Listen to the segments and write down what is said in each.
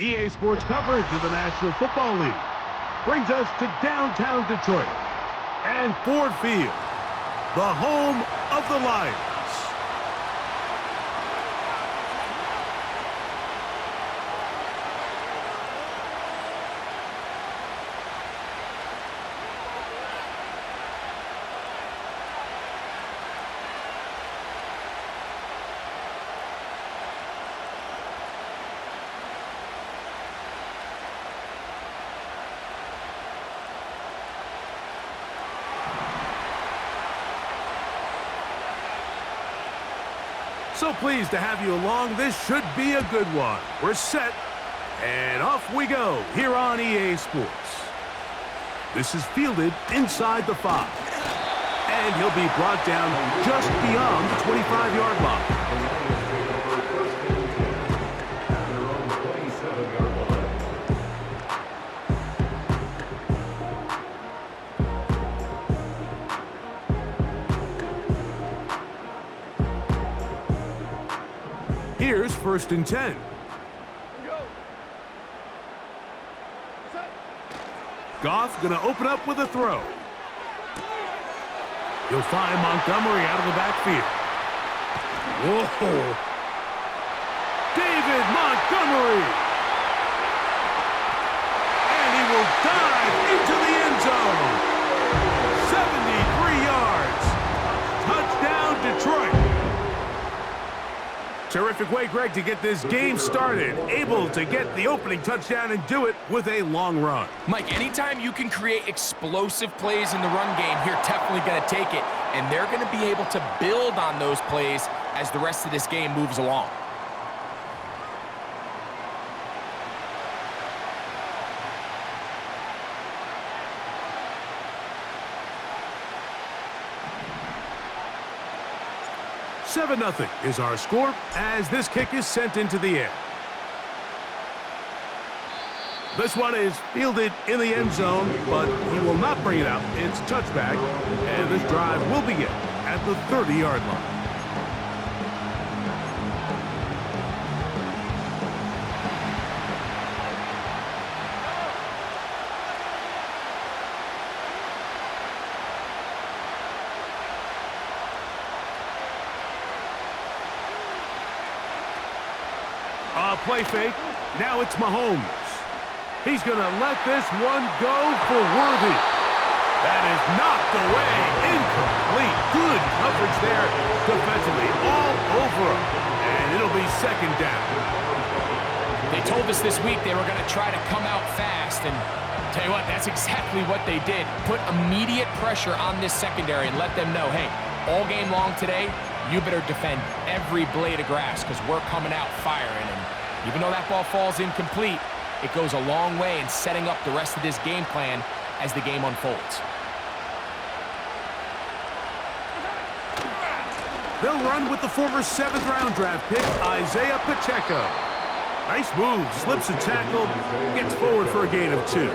EA Sports coverage of the National Football League brings us to downtown Detroit and Ford Field, the home of the Lions. So pleased to have you along. This should be a good one. We're set, and off we go here on EA Sports. This is fielded inside the 5. And he'll be brought down just beyond the 25-yard line. Here's 1st and 10. Goff gonna open up with a throw. He'll find Montgomery out of the backfield. Whoa! David Montgomery! And he will dive into the end zone. 73 yards. Touchdown, Detroit. Terrific way, Greg, to get this game started. Able to get the opening touchdown and do it with a long run. Mike, anytime you can create explosive plays in the run game, you're definitely going to take it. And they're going to be able to build on those plays as the rest of this game moves along. Seven 0 is our score as this kick is sent into the air. This one is fielded in the end zone, but he will not bring it out. It's touchback, and this drive will begin at the 30-yard line. Play fake. Now it's Mahomes. He's going to let this one go for Worthy. That is knocked away. Incomplete. Good coverage there defensively. All over him. And it'll be 2nd down. They told us this week they were going to try to come out fast. And tell you what, that's exactly what they did. Put immediate pressure on this secondary and let them know, hey, all game long today, you better defend every blade of grass because we're coming out firing. And even though that ball falls incomplete, it goes a long way in setting up the rest of this game plan as the game unfolds. They'll run with the former 7th-round draft pick, Isaiah Pacheco. Nice move, slips a tackle, gets forward for a gain of 2.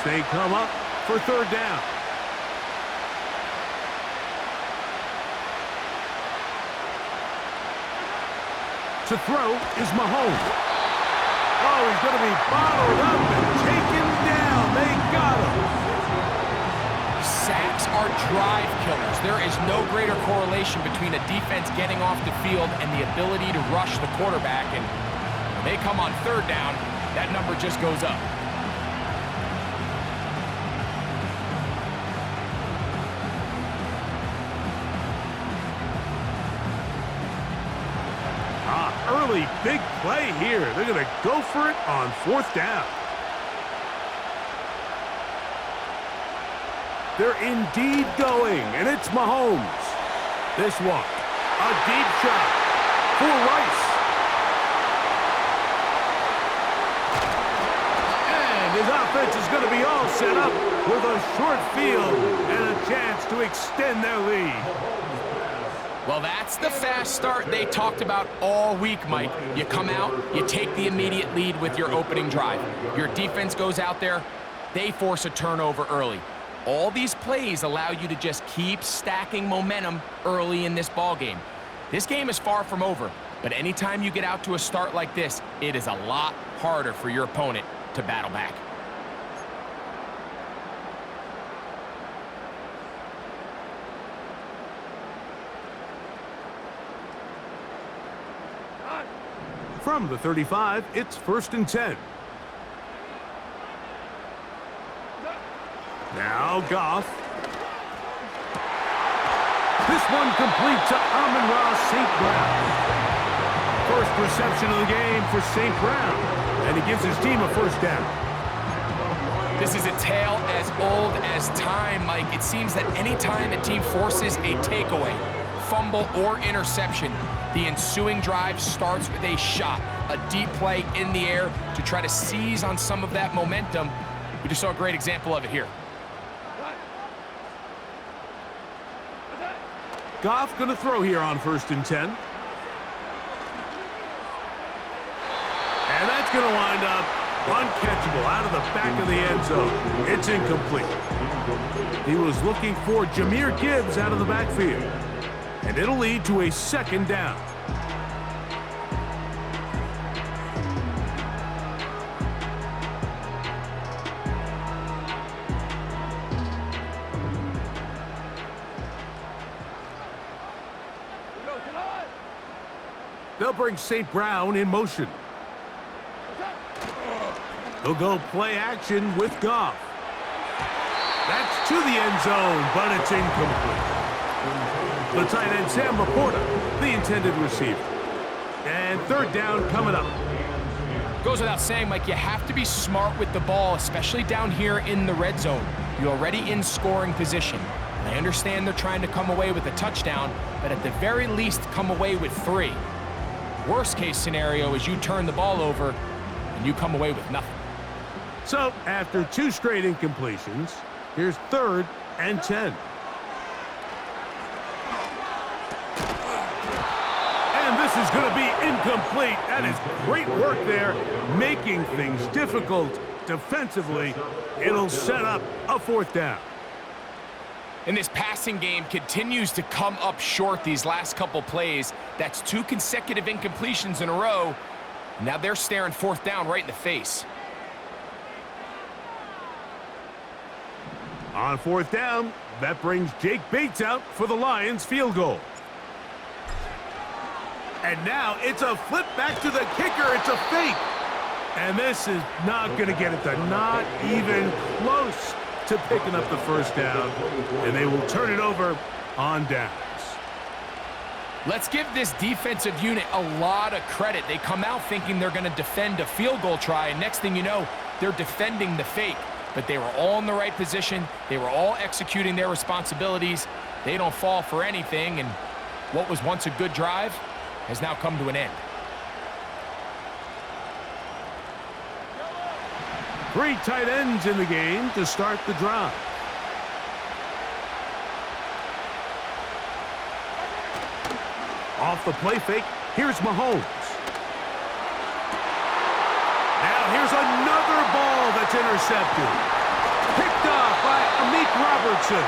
They come up for 3rd down. To throw is Mahomes. Oh, he's going to be bottled up and taken down. They got him. Sacks are drive killers. There is no greater correlation between a defense getting off the field and the ability to rush the quarterback. And when they come on 3rd down, that number just goes up. Early big play here. They're going to go for it on 4th down. They're indeed going, and it's Mahomes. This one, a deep shot for Rice. And his offense is going to be all set up with a short field and a chance to extend their lead. Well, that's the fast start they talked about all week, Mike. You come out, you take the immediate lead with your opening drive. Your defense goes out there, they force a turnover early. All these plays allow you to just keep stacking momentum early in this ball game. This game is far from over, but anytime you get out to a start like this, it is a lot harder for your opponent to battle back. From the 35, it's 1st and 10. Now Goff. This one complete to Amon-Ra St. Brown. First reception of the game for St. Brown, and he gives his team a 1st down. This is a tale as old as time, Mike. It seems that anytime a team forces a takeaway, fumble, or interception, the ensuing drive starts with a shot, a deep play in the air to try to seize on some of that momentum. We just saw a great example of it here. Goff going to throw here on 1st and 10. And that's going to wind up uncatchable out of the back of the end zone. It's incomplete. He was looking for Jahmyr Gibbs out of the backfield. And it'll lead to a 2nd down. They'll bring St. Brown in motion. He'll go play action with Goff. That's to the end zone, but it's incomplete. The tight end, Sam Laporta, the intended receiver. And 3rd down coming up. Goes without saying, Mike, you have to be smart with the ball, especially down here in the red zone. You're already in scoring position. And I understand they're trying to come away with a touchdown, but at the very least, come away with 3. Worst case scenario is you turn the ball over and you come away with nothing. So, after 2 straight incompletions, here's 3rd and 10. And this is going to be incomplete. That is great work there, making things difficult defensively. It'll set up a 4th down. And this passing game continues to come up short these last couple plays. That's 2 consecutive incompletions in a row. Now they're staring 4th down right in the face. On 4th down, that brings Jake Bates out for the Lions field goal. And now it's a flip back to the kicker. It's a fake. And this is not going to get it done. Not even close to picking up the 1st down. And they will turn it over on downs. Let's give this defensive unit a lot of credit. They come out thinking they're going to defend a field goal try, and next thing you know, they're defending the fake. But they were all in the right position. They were all executing their responsibilities. They don't fall for anything, and what was once a good drive has now come to an end. 3 tight ends in the game to start the drive. Off the play fake, here's Mahomes. Now here's another ball that's intercepted. Picked off by Amik Robertson.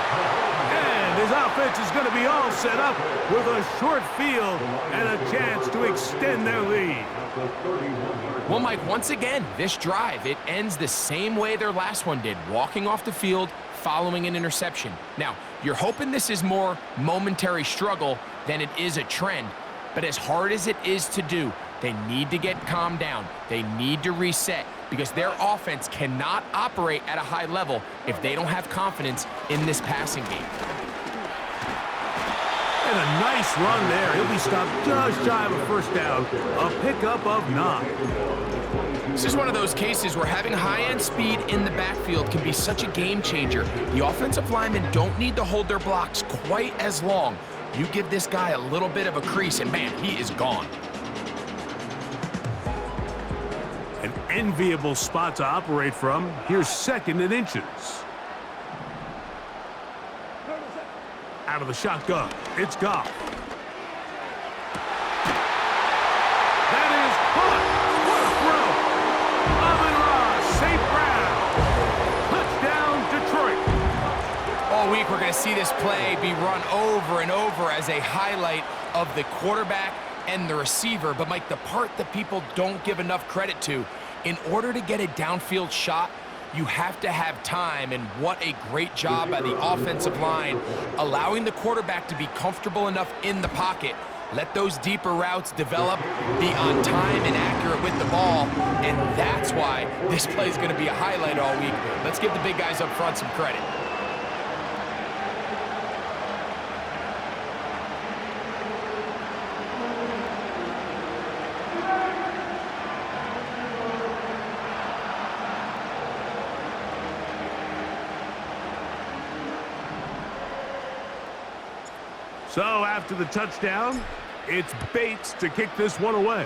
And his offense is going to be all set up with a short field and a chance to extend their lead. Well, Mike, once again, this drive, it ends the same way their last one did, walking off the field following an interception. Now, you're hoping this is more momentary struggle than it is a trend, but as hard as it is to do, they need to get calmed down. They need to reset because their offense cannot operate at a high level if they don't have confidence in this passing game. And a nice run there. He'll be stopped just shy of a 1st down. A pickup of 9. This is one of those cases where having high-end speed in the backfield can be such a game changer. The offensive linemen don't need to hold their blocks quite as long. You give this guy a little bit of a crease, and man, he is gone. An enviable spot to operate from. Here's 2nd and inches. Out of the shotgun, it's Goff. That is caught. What a throw. Amon-Ra St. Brown. Touchdown, Detroit. to see this play be run over and over as a highlight of the quarterback and the receiver. But, Mike, the part that people don't give enough credit to, in order to get a downfield shot, you have to have time, and what a great job by the offensive line, allowing the quarterback to be comfortable enough in the pocket. Let those deeper routes develop, be on time and accurate with the ball, and that's why this play is going to be a highlight all week. Let's give the big guys up front some credit. So after the touchdown, it's Bates to kick this one away.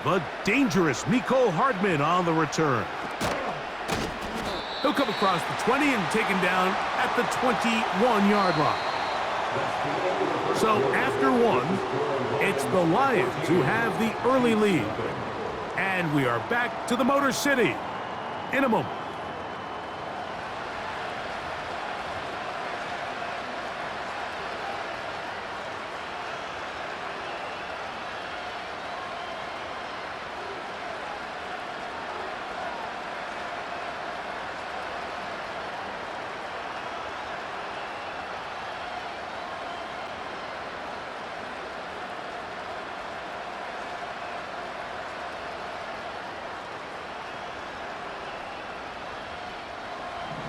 The dangerous Mecole Hardman on the return. He'll come across the 20 and taken down at the 21-yard line. So after one, it's the Lions who have the early lead. And we are back to the Motor City in a moment.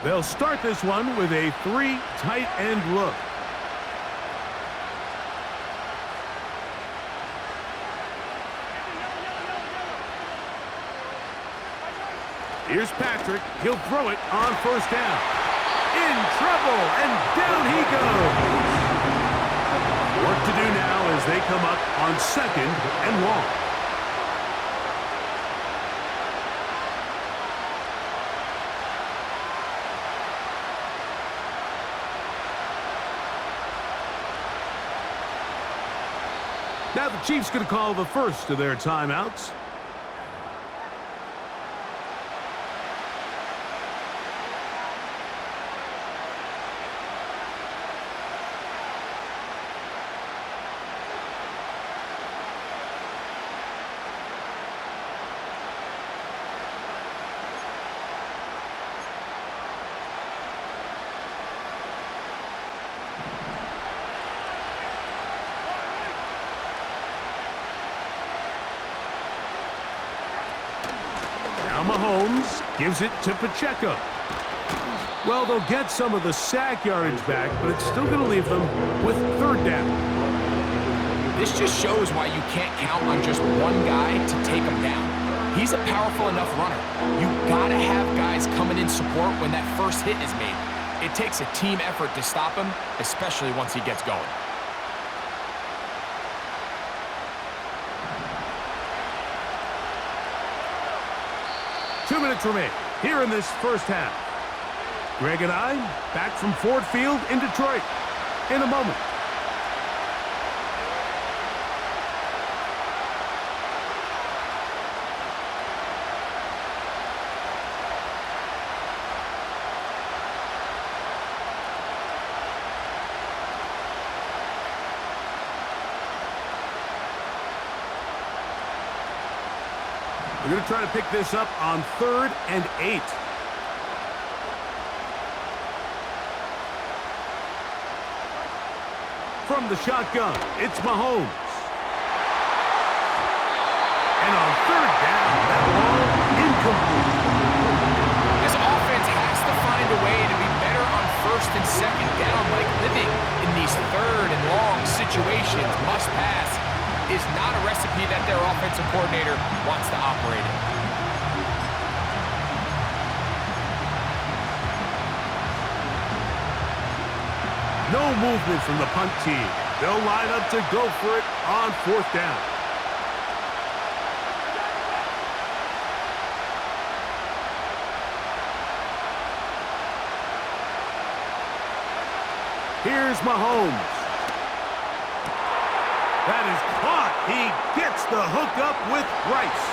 They'll start this one with a 3 tight end look. Here's Patrick. He'll throw it on first down. In trouble, and down he goes. Work to do now as they come up on 2nd and long. Now the Chiefs going to call the first of their timeouts. Mahomes gives it to Pacheco. Well, they'll get some of the sack yardage back, but it's still going to leave them with 3rd down. This just shows why you can't count on just one guy to take him down. He's a powerful enough runner. You got to have guys coming in support when that first hit is made. It takes a team effort to stop him, especially once he gets going. Two minutes remain here in this first half. Greg and I back from Ford Field in Detroit in a moment. We're going to try to pick this up on 3rd and 8. From the shotgun, it's Mahomes. And on 3rd down, that ball incomplete. This offense has to find a way to be better on 1st and 2nd down, like living in these 3rd and long situations. Must pass is not a recipe that their offensive coordinator wants to operate in. No movement from the punt team. They'll line up to go for it on 4th down. Here's Mahomes. That is caught. He gets the hook up with Rice.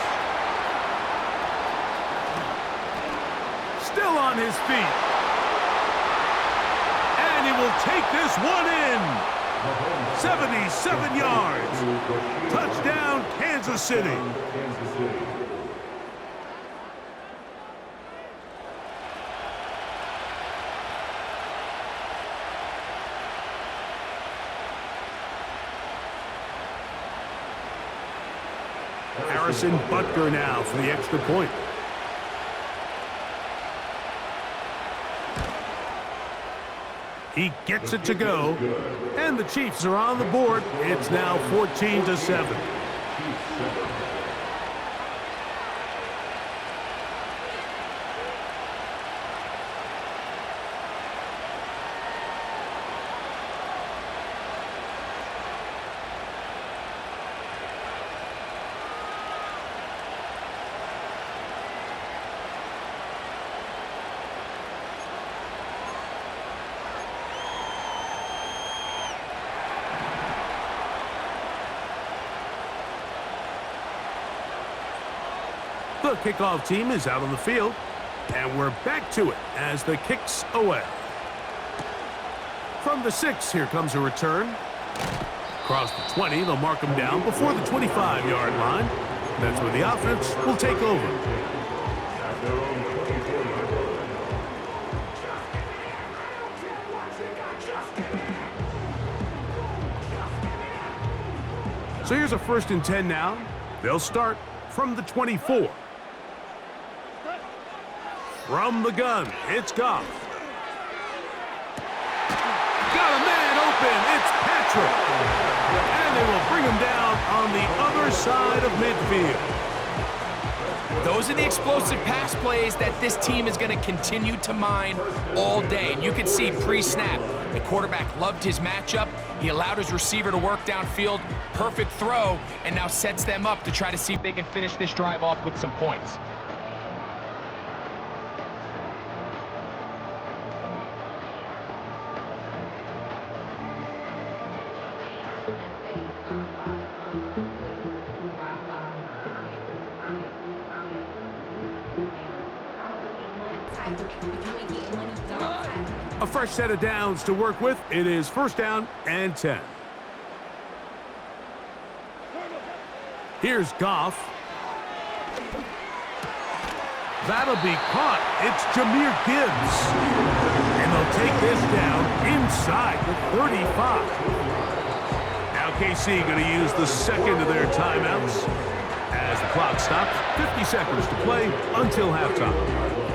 Still on his feet. he will take this one in. 77 yards. Touchdown, Kansas City. Harrison Butker now for the extra point. He gets it to go, and the Chiefs are on the board. It's now 14-7. The kickoff team is out on the field, and we're back to it as the kick's away. From the 6, here comes a return. Across the 20, they'll mark him down before the 25-yard line. That's where the offense will take over. So here's a 1st and 10 now. They'll start from the 24. From the gun, it's Goff. Got a man open, it's Patrick. And they will bring him down on the other side of midfield. Those are the explosive pass plays that this team is going to continue to mine all day. And you can see pre-snap, the quarterback loved his matchup. He allowed his receiver to work downfield, perfect throw, and now sets them up to try to see if they can finish this drive off with some points. A fresh set of downs to work with. It is 1st down and 10. Here's Goff. That'll be caught. It's Jahmyr Gibbs. And they'll take this down inside the 35. Now KC going to use the 2nd of their timeouts. As the clock stops, 50 seconds to play until halftime.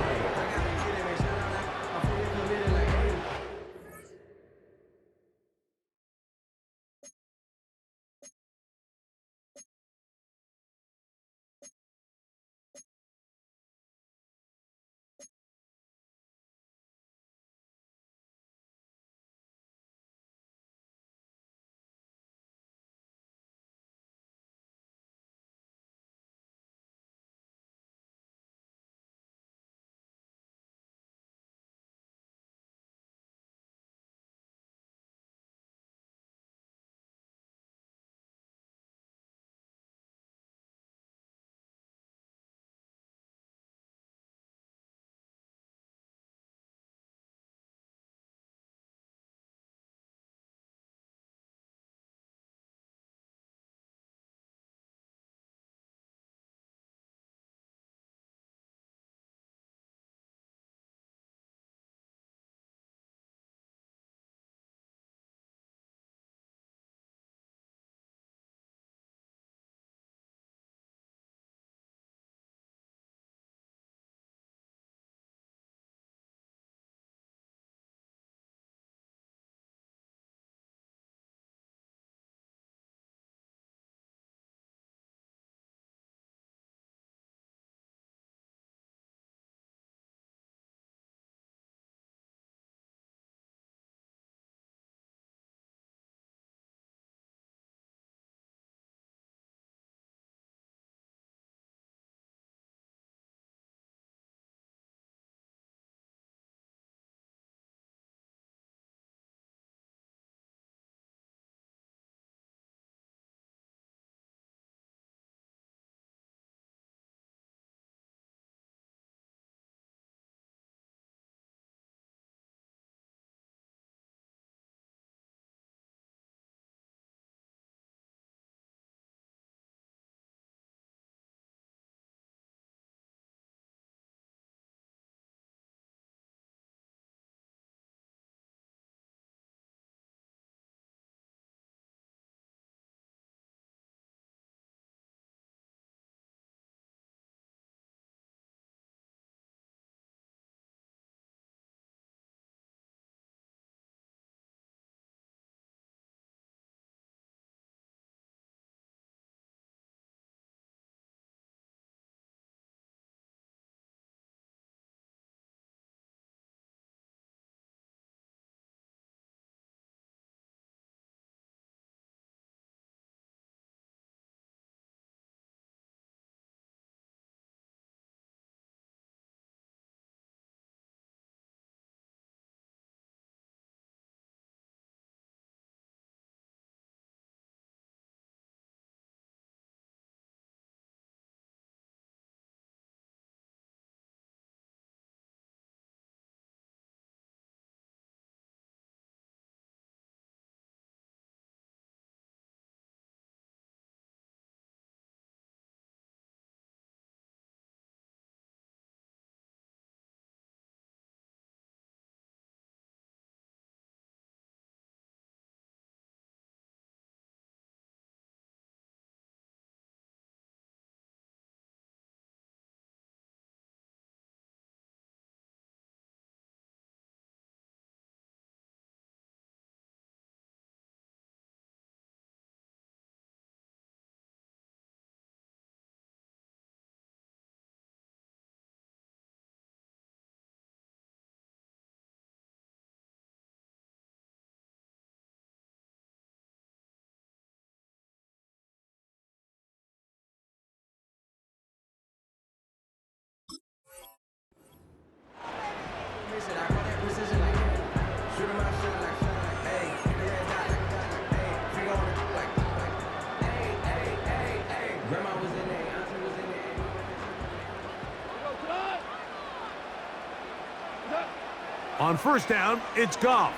On first down, it's Goff.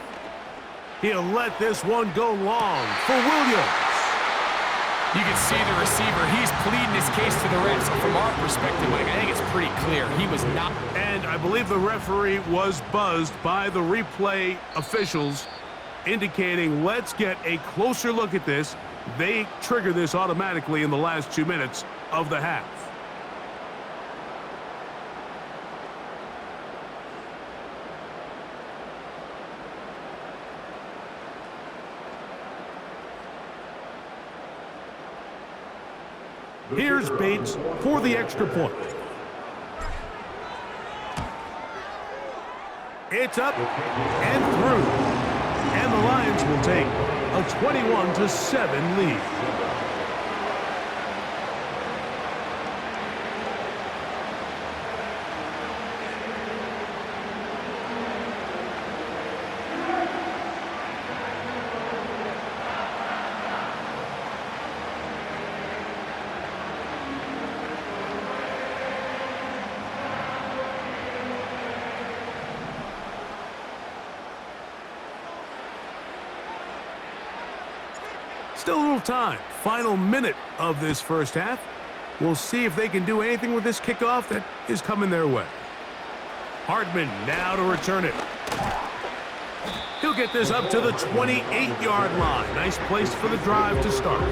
He'll let this one go long for Williams. You can see the receiver. He's pleading his case to the refs. From our perspective, Mike, I think it's pretty clear. He was not. And I believe the referee was buzzed by the replay officials, indicating let's get a closer look at this. They trigger this automatically in the last 2 minutes of the half. Here's Bates for the extra point. It's up and through. And the Lions will take a 21-7 lead. Still a little time. Final minute of this first half. We'll see if they can do anything with this kickoff that is coming their way. Hardman now to return it. He'll get this up to the 28-yard line. Nice place for the drive to start.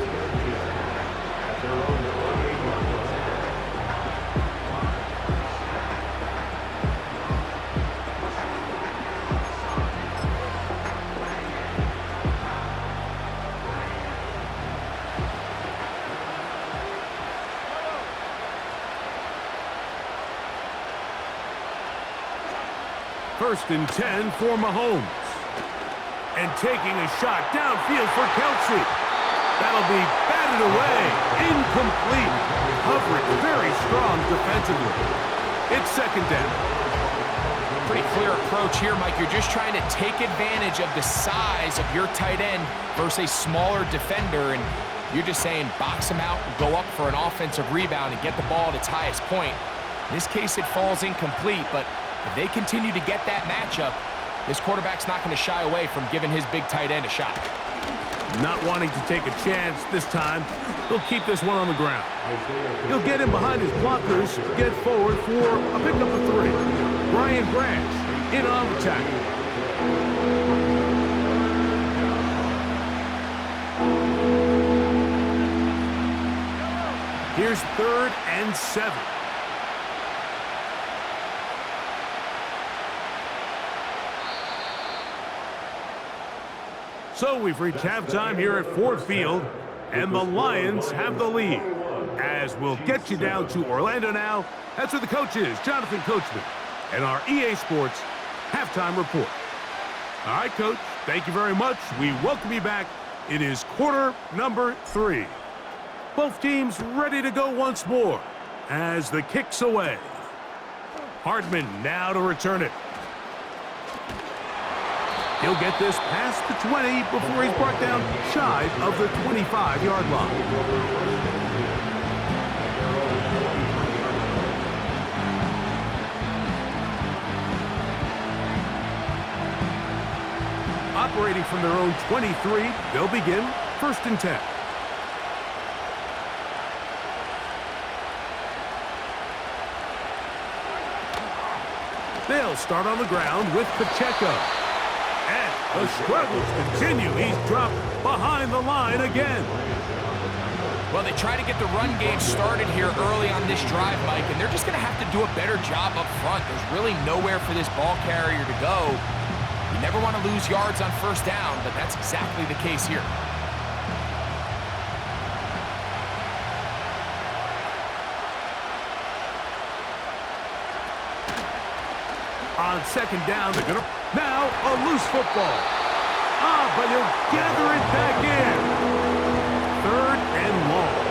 First and 10 for Mahomes. And taking a shot downfield for Kelsey. That'll be batted away. Incomplete. Coverage very strong defensively. It's second down. Pretty clear approach here, Mike. You're just trying to take advantage of the size of your tight end versus a smaller defender. And you're just saying box him out and go up for an offensive rebound and get the ball at its highest point. In this case, it falls incomplete, but if they continue to get that matchup, this quarterback's not going to shy away from giving his big tight end a shot. Not wanting to take a chance this time, he'll keep this one on the ground. He'll get in behind his blockers, get forward for a pickup of 3. Brian Branch in on the tackle. Here's 3rd and 7. So we've reached halftime here at Ford Field, and the Lions have the lead. As we'll get you down to Orlando now, that's where the coach is, Jonathan Coachman, and our EA Sports halftime report. All right, Coach, thank you very much. We welcome you back. It is quarter number 3. Both teams ready to go once more as the kick's away. Hardman now to return it. He'll get this past the 20 before he's brought down shy of the 25-yard line. Operating from their own 23, they'll begin 1st and 10. They'll start on the ground with Pacheco. And the struggles continue. He's dropped behind the line again. Well, they try to get the run game started here early on this drive, Mike, and they're just going to have to do a better job up front. There's really nowhere for this ball carrier to go. You never want to lose yards on first down, but that's exactly the case here. On second down, they're going to... Now, a loose football. But he'll gather it back in. 3rd and long.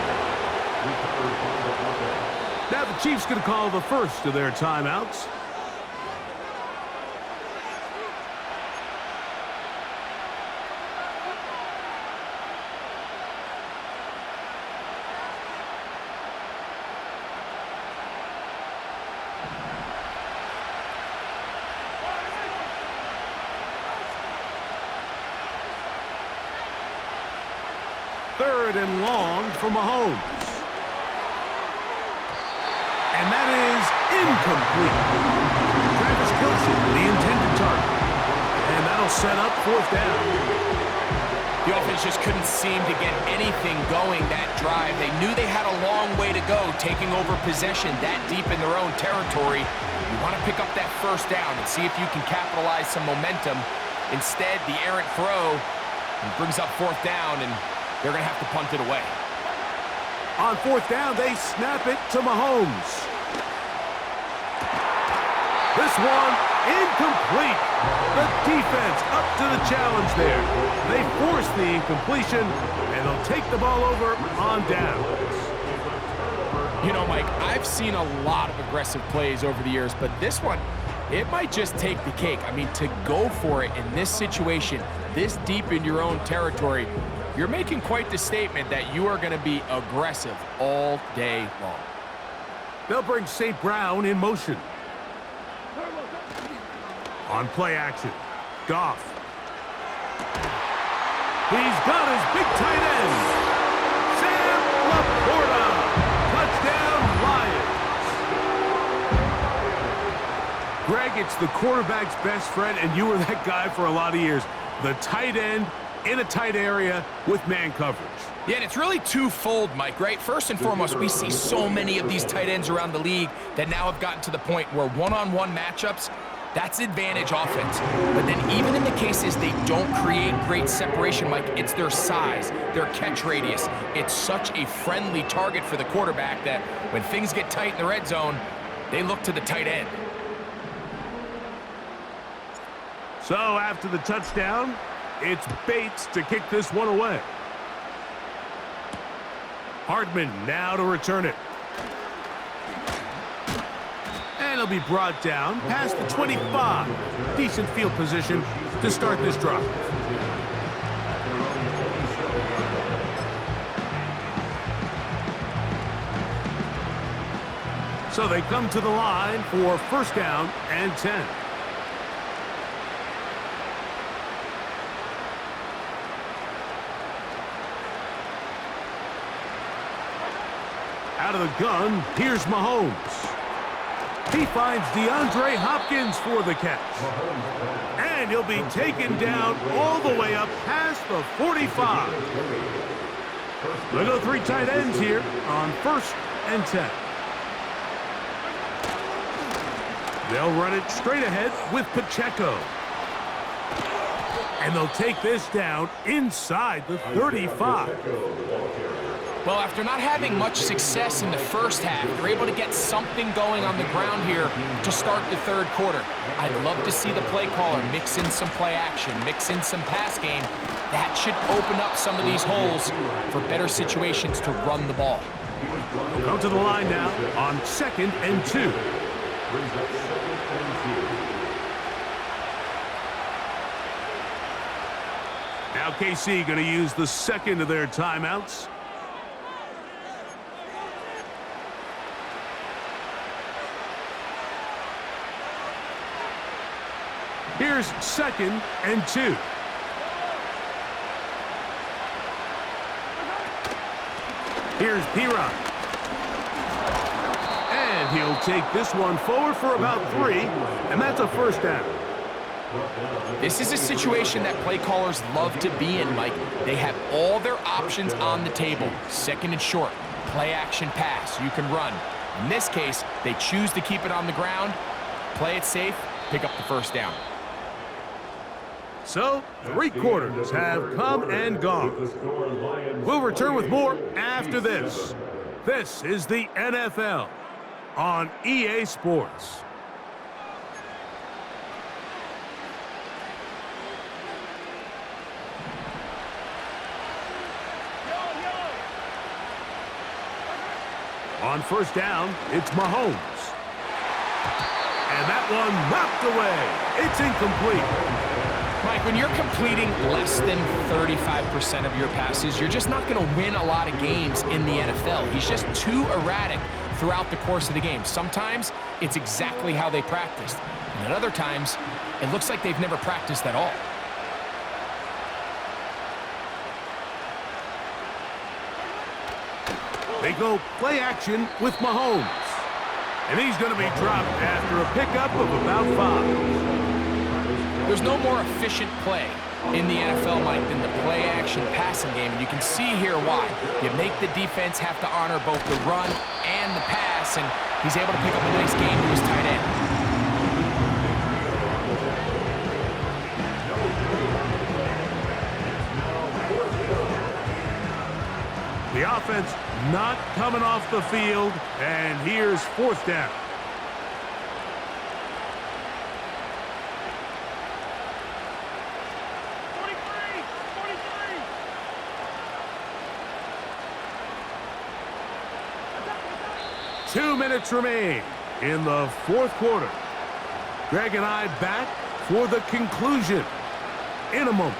Now the Chiefs going to call the first of their timeouts. 3rd and long for Mahomes. And that is incomplete. Travis Kelce, the intended target. And that'll set up 4th down. The offense just couldn't seem to get anything going that drive. They knew they had a long way to go, taking over possession that deep in their own territory. You want to pick up that 1st down and see if you can capitalize some momentum. Instead, the errant throw brings up 4th down, and they're going to have to punt it away. On 4th down, they snap it to Mahomes. This one, incomplete. The defense up to the challenge there. They force the incompletion, and they'll take the ball over on downs. You know, Mike, I've seen a lot of aggressive plays over the years, but this one, it might just take the cake. I mean, to go for it in this situation, this deep in your own territory, you're making quite the statement that you are going to be aggressive all day long. They'll bring St. Brown in motion. On play action, Goff. He's got his big tight end, Sam Laporta. Touchdown, Lions. Greg, it's the quarterback's best friend, and you were that guy for a lot of years. The tight end in a tight area with man coverage. Yeah, and it's really twofold, Mike, right? First and foremost, we see so many of these tight ends around the league that now have gotten to the point where one-on-one matchups, that's advantage offense. But then even in the cases they don't create great separation, Mike, it's their size, their catch radius. It's such a friendly target for the quarterback that when things get tight in the red zone, they look to the tight end. So after the touchdown, it's Bates to kick this one away. Hardman now to return it. And he'll be brought down past the 25. Decent field position to start this drive. So they come to the line for 1st down and 10. Out of the gun, here's Mahomes. He finds DeAndre Hopkins for the catch. And he'll be taken down all the way up past the 45. They go 3 tight ends here on 1st and 10. They'll run it straight ahead with Pacheco. And they'll take this down inside the 35. Well, after not having much success in the first half, they're able to get something going on the ground here to start the 3rd quarter. I'd love to see the play caller mix in some play action, mix in some pass game. That should open up some of these holes for better situations to run the ball. Go to the line now on 2nd and 2. Now KC going to use the 2nd of their timeouts. Here's 2nd and 2. Here's P-Rod. And he'll take this one forward for about 3, and that's a 1st down. This is a situation that play callers love to be in, Mike. They have all their options on the table. 2nd and short, play action pass, you can run. In this case, they choose to keep it on the ground, play it safe, pick up the 1st down. So, 3 quarters have come and gone. We'll return with more after this. This is the NFL on EA Sports. On 1st down, it's Mahomes. And that one knocked away. It's incomplete. Mike, when you're completing less than 35% of your passes, you're just not going to win a lot of games in the NFL. He's just too erratic throughout the course of the game. Sometimes it's exactly how they practiced. And at other times, it looks like they've never practiced at all. They go play action with Mahomes. And he's going to be dropped after a pickup of about 5. There's no more efficient play in the NFL, Mike, than the play-action passing game. And you can see here why. You make the defense have to honor both the run and the pass, and he's able to pick up a nice gain to his tight end. The offense not coming off the field, and here's 4th down. Two minutes remain in the 4th quarter. Greg and I back for the conclusion in a moment.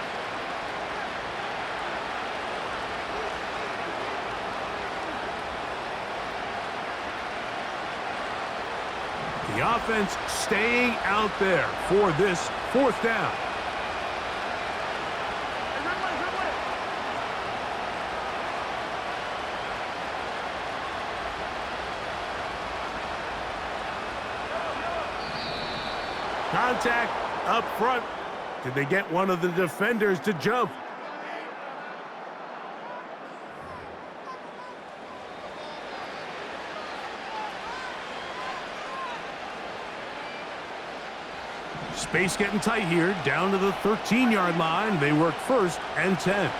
The offense staying out there for this 4th down. Contact up front. Did they get one of the defenders to jump? Space getting tight here, down to the 13-yard line. They work 1st and 10.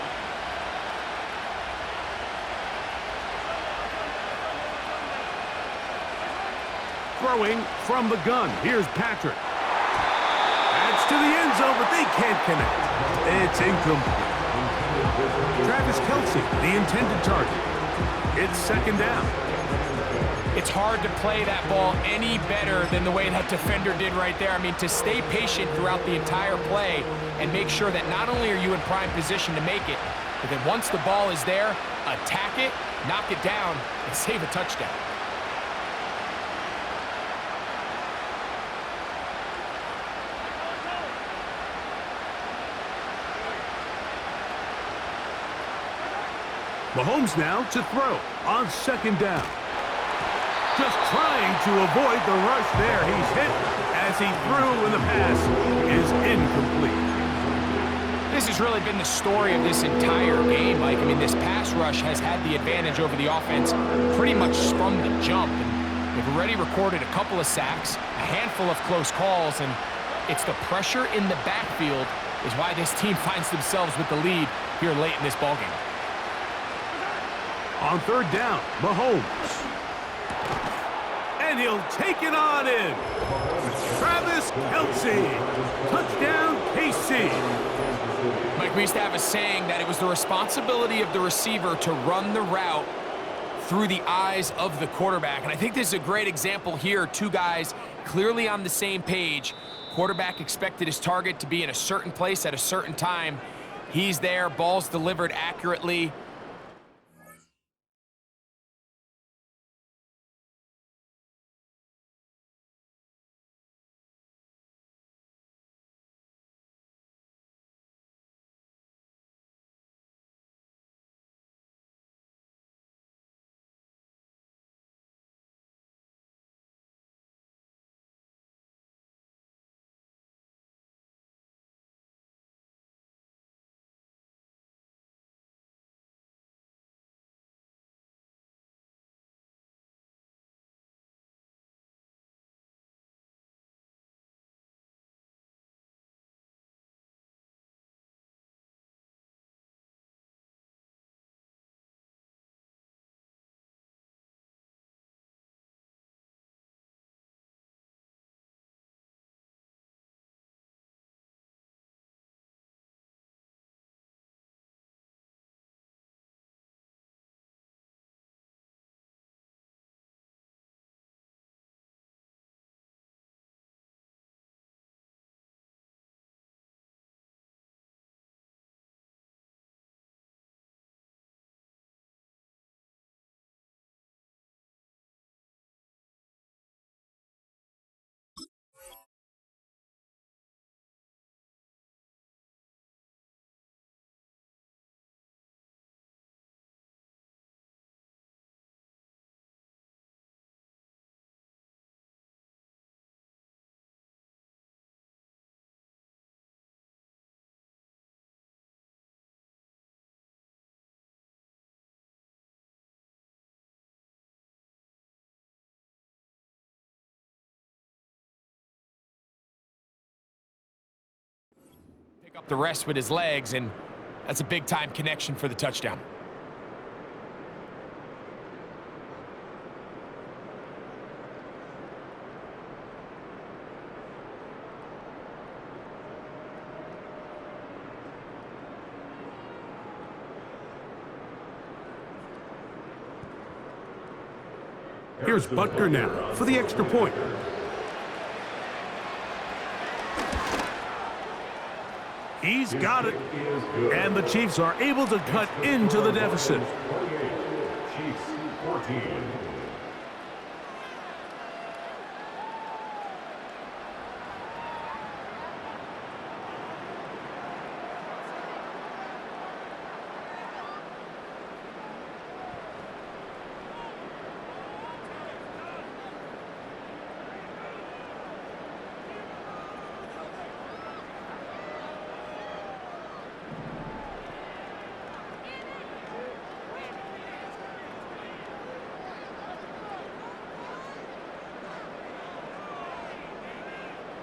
Throwing from the gun. Here's Patrick. Adds to the end zone, but they can't connect. It's incomplete. Travis Kelce, the intended target. It's 2nd down. It's hard to play that ball any better than the way that defender did right there. I mean, to stay patient throughout the entire play and make sure that not only are you in prime position to make it, but then once the ball is there, attack it, knock it down, and save a touchdown. Mahomes now to throw on 2nd down. Just trying to avoid the rush there. He's hit as he threw, and the pass is incomplete. This has really been the story of this entire game, Mike. I mean, this pass rush has had the advantage over the offense pretty much from the jump. And they've already recorded a couple of sacks, a handful of close calls, and it's the pressure in the backfield is why this team finds themselves with the lead here late in this ballgame. On 3rd down, Mahomes. And he'll take it on in. Travis Kelce. Touchdown, KC. Mike, we used to have a saying that it was the responsibility of the receiver to run the route through the eyes of the quarterback. And I think this is a great example here. Two guys clearly on the same page. Quarterback expected his target to be in a certain place at a certain time. He's there, ball's delivered accurately. Pick up the rest with his legs, and that's a big-time connection for the touchdown. Here's Butker now for the extra point. He's got it. And the Chiefs are able to cut into the deficit. Chiefs 14.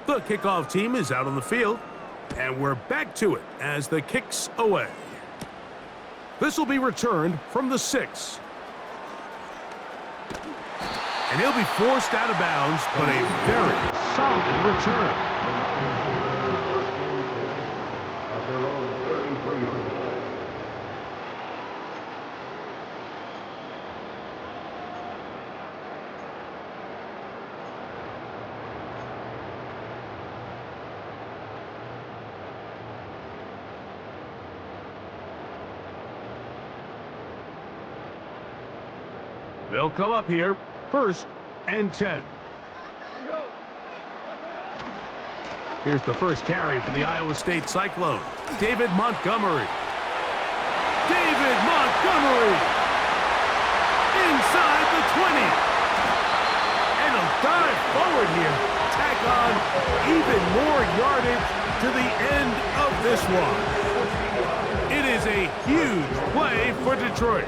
The kickoff team is out on the field, and we're back to it as the kick's away. This will be returned from the 6. And he'll be forced out of bounds, but a very solid return. They'll come up here, 1st and 10. Here's the first carry for the Iowa State Cyclone, David Montgomery. David Montgomery! Inside the 20. And he'll dive forward here. Tack on even more yardage to the end of this one. It is a huge play for Detroit.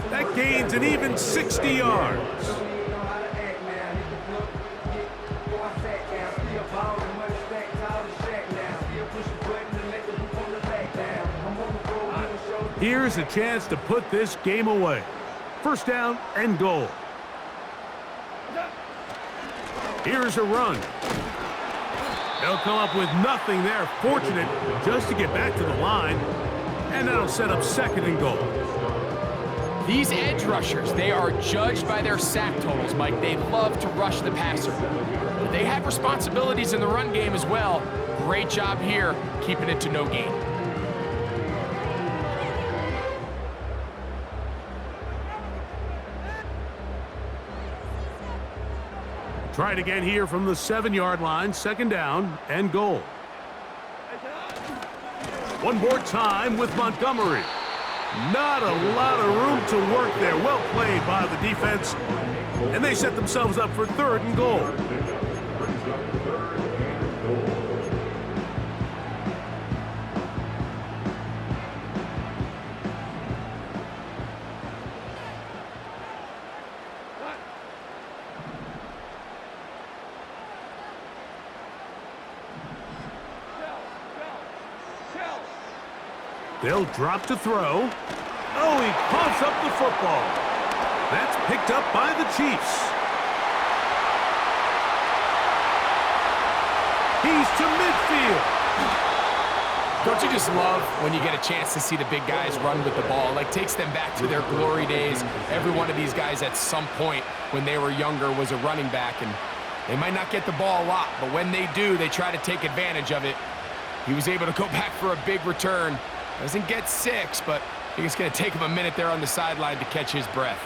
That gains an even 60 yards. Here's a chance to put this game away. 1st down and goal. Here's a run. They'll come up with nothing there. Fortunate just to get back to the line. And that'll set up 2nd and goal. These edge rushers, they are judged by their sack totals, Mike. They love to rush the passer. But they have responsibilities in the run game as well. Great job here, keeping it to no gain. Try it again here from the 7-yard line, 2nd down and goal. One more time with Montgomery. Not a lot of room to work there. Well played by the defense. And they set themselves up for 3rd and goal. They'll drop to throw. Oh, he coughs up the football. That's picked up by the Chiefs. He's to midfield. Don't you just love when you get a chance to see the big guys run with the ball? Like, takes them back to their glory days. Every one of these guys at some point when they were younger was a running back, and they might not get the ball a lot, but when they do, they try to take advantage of it. He was able to go back for a big return. Doesn't get 6, but I think it's going to take him a minute there on the sideline to catch his breath.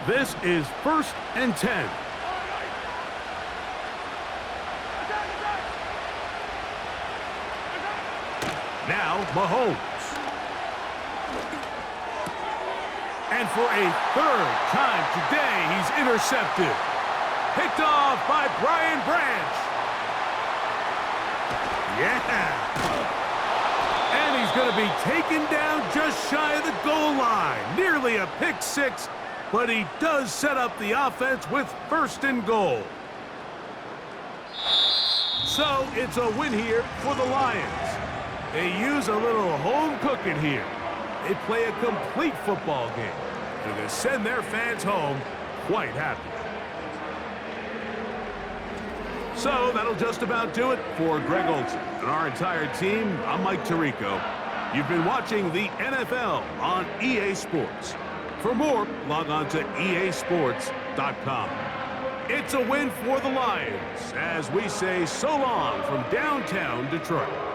This is 1st and 10. Now Mahomes. And for a 3rd time today, he's intercepted. Picked off by Brian Branch. Yeah. And he's is going to be taken down just shy of the goal line. Nearly a pick six, but he does set up the offense with first and goal. So it's a win here for the Lions. They use a little home cooking here. They play a complete football game, and they send their fans home quite happy. So that'll just about do it for Greg Olson and our entire team. I'm Mike Tirico. You've been watching the NFL on EA Sports. For more, log on to easports.com. It's a win for the Lions as we say so long from downtown Detroit.